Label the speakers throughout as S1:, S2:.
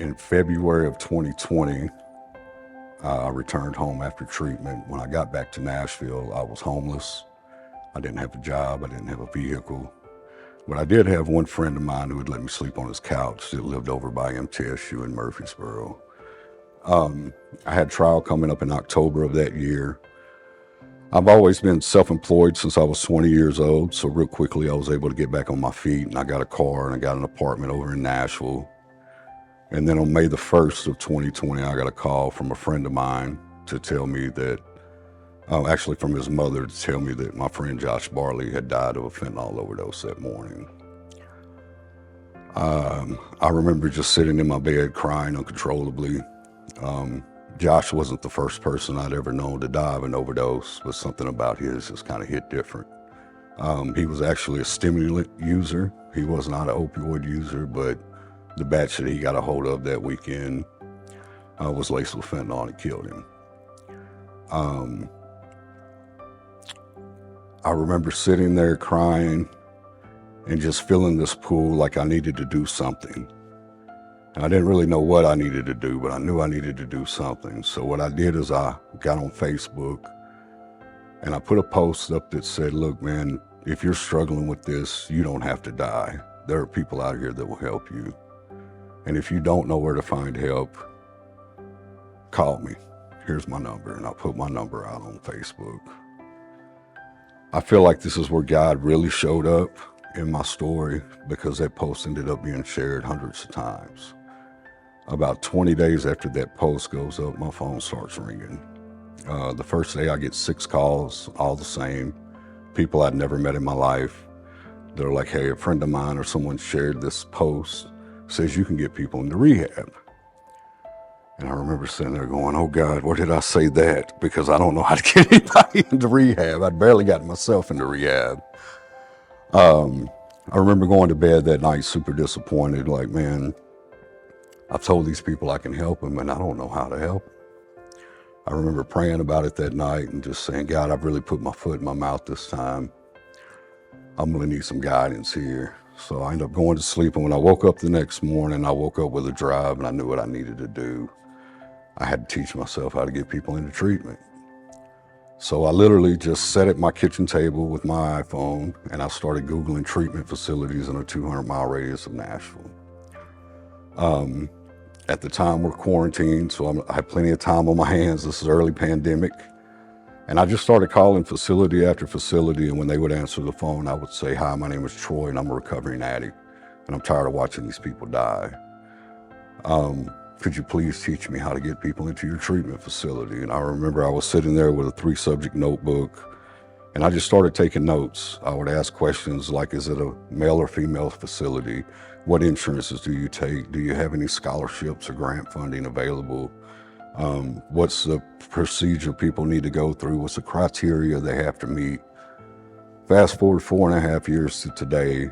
S1: In February of 2020, I returned home after treatment. When I got back to Nashville, I was homeless. I didn't have a job. I didn't have a vehicle. But I did have one friend of mine who would let me sleep on his couch that lived over by MTSU in Murfreesboro. I had trial coming up in October of that year. I've always been self-employed since I was 20 years old, so real quickly I was able to get back on my feet, and I got a car and I got an apartment over in Nashville. And then on May the 1st of 2020, I got a call from a friend of mine to tell me that, actually from his mother, to tell me that my friend Josh Barley had died of a fentanyl overdose that morning. I remember just sitting in my bed crying uncontrollably. Josh wasn't the first person I'd ever known to die of an overdose, but something about his just kind of hit different. He was actually a stimulant user. He was not an opioid user, but the batch that he got a hold of that weekend was laced with fentanyl and it killed him. I remember sitting there crying and just feeling this pull like I needed to do something. And I didn't really know what I needed to do, but I knew I needed to do something. So what I did is I got on Facebook and I put a post up that said, look, man, if you're struggling with this, you don't have to die. There are people out here that will help you. And if you don't know where to find help, call me. Here's my number. And I put my number out on Facebook. I feel like this is where God really showed up in my story, because that post ended up being shared hundreds of times. About 20 days after that post goes up, my phone starts ringing. The first day I get 6 calls, all the same, people I'd never met in my life. They're like, hey, a friend of mine or someone shared this post, says you can get people into rehab. And I remember sitting there going, oh God, where did I say that? Because I don't know how to get anybody into rehab. I'd barely gotten myself into rehab. I remember going to bed that night super disappointed, like, man, I've told these people I can help them and I don't know how to help them. I remember praying about it that night and just saying, God, I've really put my foot in my mouth this time. I'm going to need some guidance here. So I ended up going to sleep, and when I woke up the next morning, I woke up with a drive and I knew what I needed to do. I had to teach myself how to get people into treatment. So I literally just sat at my kitchen table with my iPhone and I started Googling treatment facilities in a 200-mile radius of Nashville. At the time, we're quarantined, so I had plenty of time on my hands. This is early pandemic. And I just started calling facility after facility, and when they would answer the phone, I would say, hi, my name is Troy, and I'm a recovering addict, and I'm tired of watching these people die. Could you please teach me how to get people into your treatment facility? And I remember I was sitting there with a 3-subject notebook, and I just started taking notes. I would ask questions like, is it a male or female facility? What insurances do you take? Do you have any scholarships or grant funding available? What's the procedure people need to go through? What's the criteria they have to meet? Fast forward 4.5 years to today,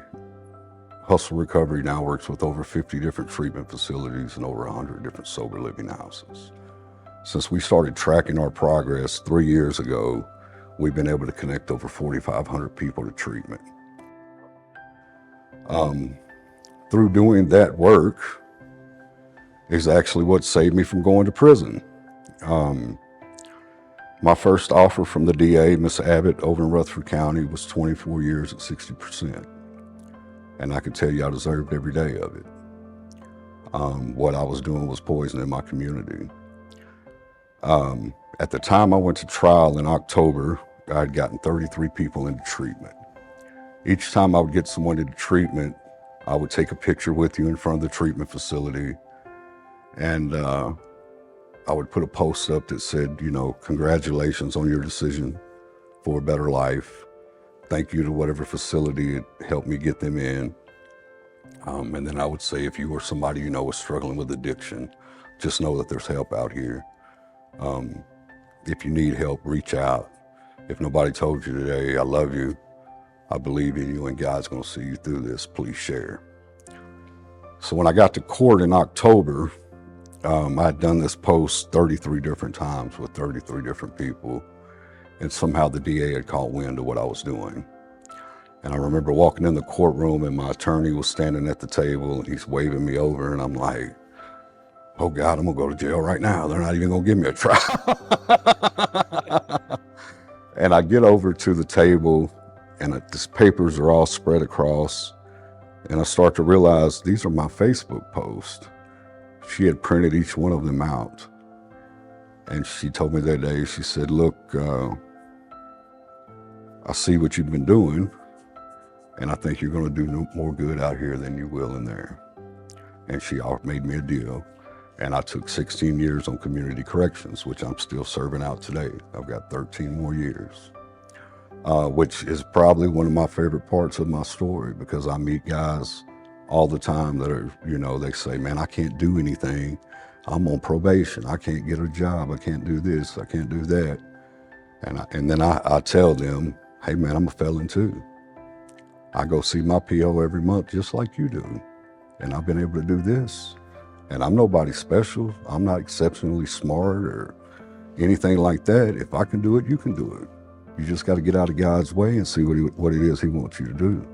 S1: Hustle Recovery now works with over 50 different treatment facilities and over 100 different sober living houses. Since we started tracking our progress 3 years ago, we've been able to connect over 4,500 people to treatment. Through doing that work is actually what saved me from going to prison. My first offer from the DA, Miss Abbott, over in Rutherford County, was 24 years at 60%. And I can tell you I deserved every day of it. What I was doing was poisoning my community. At the time I went to trial in October, I had gotten 33 people into treatment. Each time I would get someone into treatment, I would take a picture with you in front of the treatment facility, and I would put a post up that said, you know, congratulations on your decision for a better life. Thank you to whatever facility it helped me get them in. And then I would say, if you or somebody you know is struggling with addiction, just know that there's help out here. If you need help, reach out. If nobody told you today, I love you, I believe in you, and God's going to see you through this, please share. So when I got to court in October, I had done this post 33 different times with 33 different people, and somehow the DA had caught wind of what I was doing. And I remember walking in the courtroom and my attorney was standing at the table and he's waving me over, and I'm like, oh God, I'm gonna go to jail right now. They're not even gonna give me a trial. And I get over to the table and these papers are all spread across, and I start to realize these are my Facebook posts. She had printed each one of them out. And she told me that day, she said, look, I see what you've been doing, and I think you're going to do more good out here than you will in there. And she made me a deal. And I took 16 years on community corrections, which I'm still serving out today. I've got 13 more years, which is probably one of my favorite parts of my story, because I meet guys all the time that are, they say, man, I can't do anything. I'm on probation. I can't get a job. I can't do this. I can't do that. And then I tell them, hey, man, I'm a felon too. I go see my PO every month just like you do. And I've been able to do this. And I'm nobody special. I'm not exceptionally smart or anything like that. If I can do it, you can do it. You just got to get out of God's way and see what it is he wants you to do.